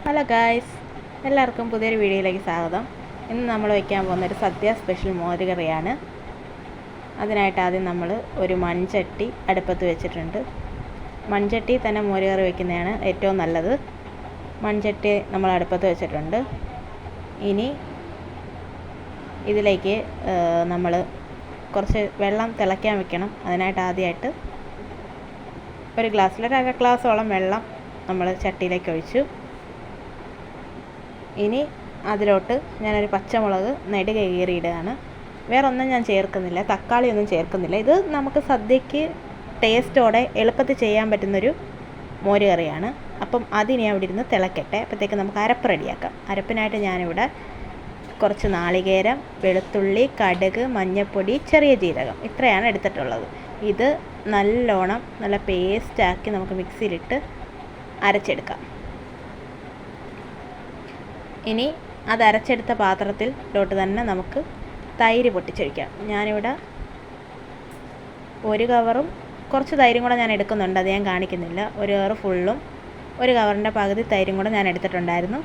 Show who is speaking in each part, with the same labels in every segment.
Speaker 1: Hello guys, എല്ലാവർക്കും പുതിയൊരു വീഡിയോയിലേക്ക് സ്വാഗതം. ഇന്ന് നമ്മൾ വയ്ക്കാൻ പോകുന്നൊരു സദ്യ സ്പെഷ്യൽ മോരുകറിയാണ്. അതിനായിട്ട് ആദ്യം നമ്മൾ ഒരു മൺചട്ടി അടുപ്പത്ത് വെച്ചിട്ടുണ്ട്. മൺചട്ടി തന്നെ മോരുകറി വയ്ക്കുന്നതാണ് ഏറ്റവും നല്ലത്. മൺചട്ടി നമ്മൾ അടുപ്പത്ത് വെച്ചിട്ടുണ്ട്. ഇനി ഇതിലേക്ക് നമ്മൾ കുറച്ച് വെള്ളം തിളയ്ക്കാൻ വെക്കണം. അതിനായിട്ട് ആദ്യമായിട്ട് ഒരു ഗ്ലാസ്സിൽ അര ഗ്ലാസോളം വെള്ളം നമ്മൾ ചട്ടിയിലേക്ക് ഒഴിച്ചു. ഇനി അതിലോട്ട് ഞാനൊരു പച്ചമുളക് നെടുക കീറിയിടുകയാണ്. വേറെ ഒന്നും ഞാൻ ചേർക്കുന്നില്ല, തക്കാളിയൊന്നും ചേർക്കുന്നില്ല. ഇത് നമുക്ക് സദ്യക്ക് ടേസ്റ്റോടെ എളുപ്പത്തിൽ ചെയ്യാൻ പറ്റുന്നൊരു മോര് കറിയാണ്. അപ്പം അതിനി അവിടെ ഇരുന്ന് തിളക്കട്ടെ. അപ്പോഴത്തേക്ക് നമുക്ക് അരപ്പ് റെഡിയാക്കാം. അരപ്പിനായിട്ട് ഞാനിവിടെ കുറച്ച് നാളികേരം, വെളുത്തുള്ളി, കടുക്, മഞ്ഞൾപ്പൊടി, ചെറിയ ജീരകം ഇത്രയാണ് എടുത്തിട്ടുള്ളത്. ഇത് നല്ല പേസ്റ്റാക്കി നമുക്ക് മിക്സിയിലിട്ട് അരച്ചെടുക്കാം. ഇനി അത് അരച്ചെടുത്ത പാത്രത്തിലോട്ട് തന്നെ നമുക്ക് തൈര് പൊട്ടിച്ചൊഴിക്കാം. ഞാനിവിടെ ഒരു കവറും കുറച്ച് തൈരും കൂടെ ഞാൻ എടുക്കുന്നുണ്ട്, അത് ഞാൻ കാണിക്കുന്നില്ല. ഒരു കവർ ഫുള്ളും ഒരു കവറിൻ്റെ പകുതി തൈരും കൂടെ ഞാൻ എടുത്തിട്ടുണ്ടായിരുന്നു.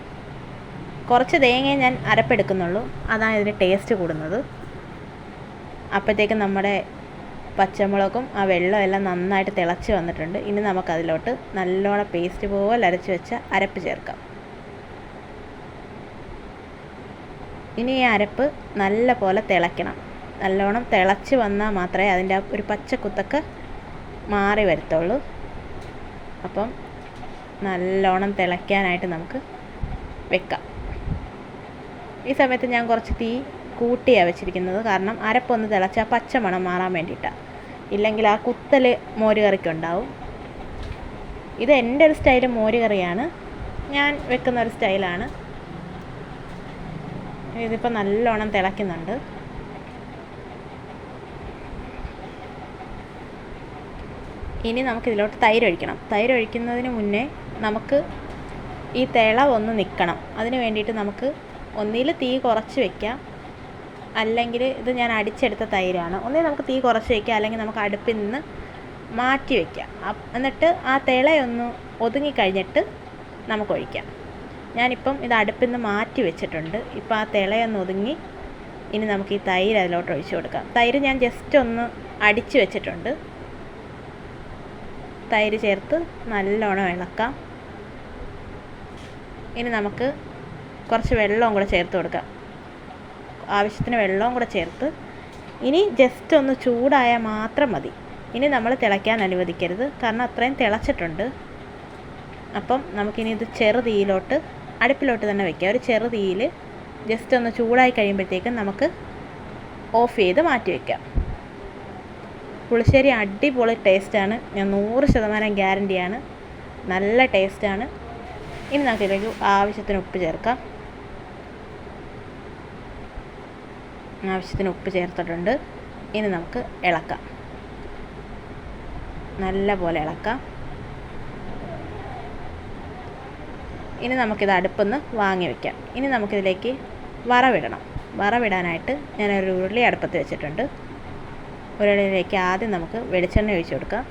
Speaker 1: കുറച്ച് തേങ്ങയെ ഞാൻ അരപ്പെടുക്കുന്നുള്ളൂ, അതാണ് ഇതിന് ടേസ്റ്റ് കൂടുന്നത്. അപ്പോഴത്തേക്കും നമ്മുടെ പച്ചമുളകും ആ വെള്ളം എല്ലാം നന്നായിട്ട് തിളച്ച് വന്നിട്ടുണ്ട്. ഇനി നമുക്കതിലോട്ട് നല്ലോണം പേസ്റ്റ് പോലെ അരച്ച് വെച്ച അരപ്പ് ചേർക്കാം. ഇനി ഈ അരപ്പ് നല്ല പോലെ തിളയ്ക്കണം. നല്ലോണം തിളച്ച് വന്നാൽ മാത്രമേ അതിൻ്റെ ഒരു പച്ചക്കുത്തൊക്കെ മാറി വരത്തുള്ളൂ. അപ്പം നല്ലോണം തിളയ്ക്കാനായിട്ട് നമുക്ക് വെക്കാം. ഈ സമയത്ത് ഞാൻ കുറച്ച് തീ കൂട്ടിയാണ് വെച്ചിരിക്കുന്നത്, കാരണം അരപ്പൊന്ന് തിളച്ചാൽ പച്ചമണം മാറാൻ വേണ്ടിയിട്ടാണ്. ഇല്ലെങ്കിൽ ആ കുത്തൽ മോര് കറിക്കുണ്ടാവും. ഇത് എൻ്റെ ഒരു സ്റ്റൈൽ മോര് കറിയാണ്, ഞാൻ വെക്കുന്ന ഒരു സ്റ്റൈലാണ്. ഇതിപ്പോൾ നല്ലോണം തിളയ്ക്കുന്നുണ്ട്. ഇനി നമുക്കിതിലോട്ട് തൈര് ഒഴിക്കണം. തൈര് ഒഴിക്കുന്നതിന് മുന്നേ നമുക്ക് ഈ തിള ഒന്ന് നിൽക്കണം. അതിന് വേണ്ടിയിട്ട് നമുക്ക് ഒന്നിൽ തീ കുറച്ച് വയ്ക്കാം, അല്ലെങ്കിൽ ഇത് ഞാൻ അടിച്ചെടുത്ത തൈരാണ്. ഒന്നിൽ നമുക്ക് തീ കുറച്ച് വയ്ക്കാം, അല്ലെങ്കിൽ നമുക്ക് അടുപ്പിൽ നിന്ന് മാറ്റി വയ്ക്കാം. എന്നിട്ട് ആ തിളയൊന്ന് ഒതുങ്ങിക്കഴിഞ്ഞിട്ട് നമുക്ക് ഒഴിക്കാം. ഞാനിപ്പം ഇത് അടുപ്പിൽ നിന്ന് മാറ്റി വെച്ചിട്ടുണ്ട്. ഇപ്പോൾ ആ തിളയൊന്ന് ഒതുങ്ങി. ഇനി നമുക്ക് ഈ തൈര് അതിലോട്ട് ഒഴിച്ചു കൊടുക്കാം. തൈര് ഞാൻ ജസ്റ്റ് ഒന്ന് അടിച്ച് വെച്ചിട്ടുണ്ട്. തൈര് ചേർത്ത് നല്ലോണം ഇളക്കാം. ഇനി നമുക്ക് കുറച്ച് വെള്ളവും കൂടെ ചേർത്ത് കൊടുക്കാം. ആവശ്യത്തിന് വെള്ളവും കൂടെ ചേർത്ത് ഇനി ജസ്റ്റ് ഒന്ന് ചൂടായാൽ മാത്രം മതി. ഇനി നമ്മൾ തിളയ്ക്കാൻ അനുവദിക്കരുത്, കാരണം അത്രയും തിളച്ചിട്ടുണ്ട്. അപ്പം നമുക്കിനി ഇത് ചെറു തീയിലോട്ട് അടുപ്പിലോട്ട് തന്നെ വയ്ക്കുക. ഒരു ചെറു തീയിൽ ജസ്റ്റ് ഒന്ന് ചൂടായി കഴിയുമ്പോഴത്തേക്കും നമുക്ക് ഓഫ് ചെയ്ത് മാറ്റി വയ്ക്കാം. പുളിശ്ശേരി അടിപൊളി ടേസ്റ്റാണ്, ഞാൻ 100% ഗ്യാരണ്ടിയാണ്. നല്ല ടേസ്റ്റാണ്. ഇനി നമുക്കിതിലേക്ക് ആവശ്യത്തിന് ഉപ്പ് ചേർക്കാം. ആവശ്യത്തിന് ഉപ്പ് ചേർത്തിട്ടുണ്ട്. ഇനി നമുക്ക് ഇളക്കാം, നല്ല പോലെ ഇളക്കാം. ഇനി നമുക്കിത് അടുപ്പൊന്ന് വാങ്ങി വയ്ക്കാം. ഇനി നമുക്കിതിലേക്ക് വറവിടണം. വറവിടാനായിട്ട് ഞാനൊരു ഉരുളി അടുപ്പത്ത് വെച്ചിട്ടുണ്ട്. ഉരുളിയിലേക്ക് ആദ്യം നമുക്ക് വെളിച്ചെണ്ണ ഒഴിച്ചു കൊടുക്കാം.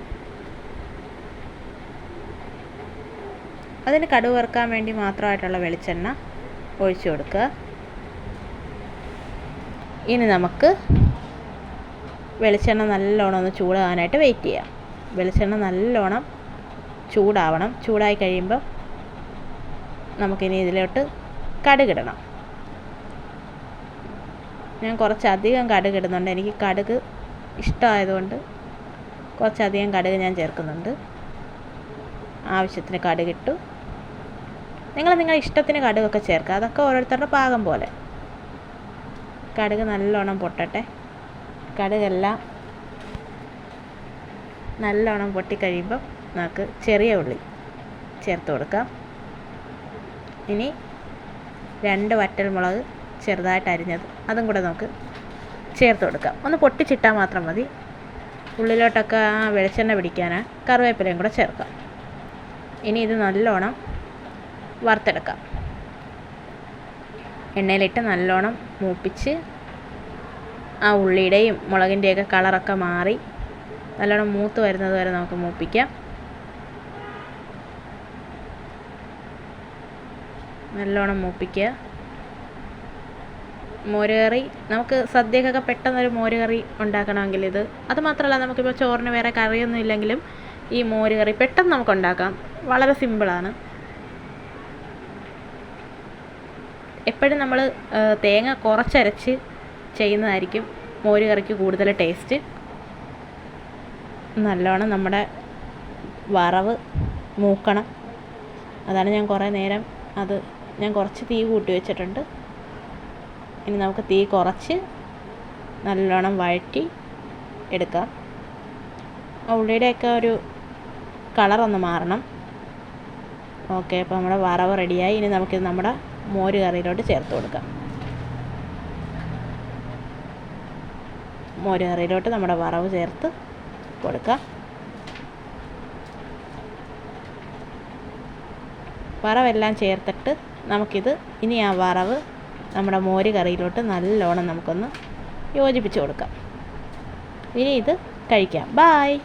Speaker 1: അതിന് കടുക് വറുക്കാൻ വേണ്ടി മാത്രമായിട്ടുള്ള വെളിച്ചെണ്ണ ഒഴിച്ചു കൊടുക്കുക. ഇനി നമുക്ക് വെളിച്ചെണ്ണ നല്ലോണം ഒന്ന് ചൂടാകാനായിട്ട് വെയിറ്റ് ചെയ്യാം. വെളിച്ചെണ്ണ നല്ലോണം ചൂടാവണം. ചൂടായി കഴിയുമ്പോൾ നമുക്കിനി ഇതിലോട്ട് കടുകിടണം. ഞാൻ കുറച്ചധികം കടുക് ഇടുന്നുണ്ട്, എനിക്ക് കടുക് ഇഷ്ടമായതുകൊണ്ട് കുറച്ചധികം കടുക് ഞാൻ ചേർക്കുന്നുണ്ട്. ആവശ്യത്തിന് കടുകിട്ടു. നിങ്ങളുടെ ഇഷ്ടത്തിന് കടുകൊക്കെ ചേർക്കുക, അതൊക്കെ ഓരോരുത്തരുടെ പാകം പോലെ. കടുക് നല്ലോണം പൊട്ടട്ടെ. കടുകെല്ലാം നല്ലോണം പൊട്ടിക്കഴിയുമ്പം നമുക്ക് ചെറിയ ഉള്ളി ചേർത്ത് കൊടുക്കാം. ഇനി 2 വറ്റൽമുളക് ചെറുതായിട്ട് അരിഞ്ഞത് അതും കൂടെ നമുക്ക് ചേർത്ത് കൊടുക്കാം. ഒന്ന് പൊട്ടിച്ചിട്ടാൽ മാത്രം മതി. ഉള്ളിലോട്ടൊക്കെ ആ വെളിച്ചെണ്ണ പിടിക്കാനാണ്. കറിവേപ്പിലയും കൂടെ ചേർക്കാം. ഇനി ഇത് നല്ലോണം വറുത്തെടുക്കാം. എണ്ണയിലിട്ട് നല്ലോണം മൂപ്പിച്ച് ആ ഉള്ളിയുടെയും മുളകിൻ്റെയൊക്കെ കളറൊക്കെ മാറി നല്ലോണം മൂത്ത് വരുന്നത് വരെ നമുക്ക് മൂപ്പിക്കാം. നല്ലോണം മൂപ്പിക്കുക. മോരുകറി നമുക്ക് സദ്യക്കൊക്കെ പെട്ടെന്നൊരു മോരുകറി ഉണ്ടാക്കണമെങ്കിൽ ഇത്, അത് മാത്രമല്ല നമുക്കിപ്പോൾ ചോറിന് വേറെ കറിയൊന്നും ഇല്ലെങ്കിലും ഈ മോരുകറി പെട്ടെന്ന് നമുക്ക് ഉണ്ടാക്കാം. വളരെ സിമ്പിളാണ്. എപ്പോഴും നമ്മൾ തേങ്ങ കുറച്ചരച്ച് ചെയ്യുന്നതായിരിക്കും മോരുകറിക്ക് കൂടുതൽ ടേസ്റ്റ്. നല്ലോണം നമ്മുടെ വറവ് മൂക്കണം. അതാണ് ഞാൻ കുറേ നേരം ഞാൻ കുറച്ച് തീ കൂട്ടി വെച്ചിട്ടുണ്ട്. ഇനി നമുക്ക് തീ കുറച്ച് നല്ലോണം വഴറ്റി എടുക്കാം. ഉള്ളിയുടെയൊക്കെ ഒരു കളറൊന്ന് മാറണം. ഓക്കെ, അപ്പോൾ നമ്മുടെ വറവ് റെഡിയായി. ഇനി നമുക്കിത് നമ്മുടെ മോര് കറിയിലോട്ട് ചേർത്ത് കൊടുക്കാം. മോര് കറിയിലോട്ട് നമ്മുടെ വറവ് ചേർത്ത് കൊടുക്കാം. വറവെല്ലാം ചേർത്തിട്ട് നമുക്കിത് ഇനി ആ വറവ് നമ്മുടെ മോര് കറിയിലോട്ട് നല്ലോണം നമുക്കൊന്ന് യോജിപ്പിച്ച് കൊടുക്കാം. ഇനി ഇത് കഴിക്കാം. ബായ്.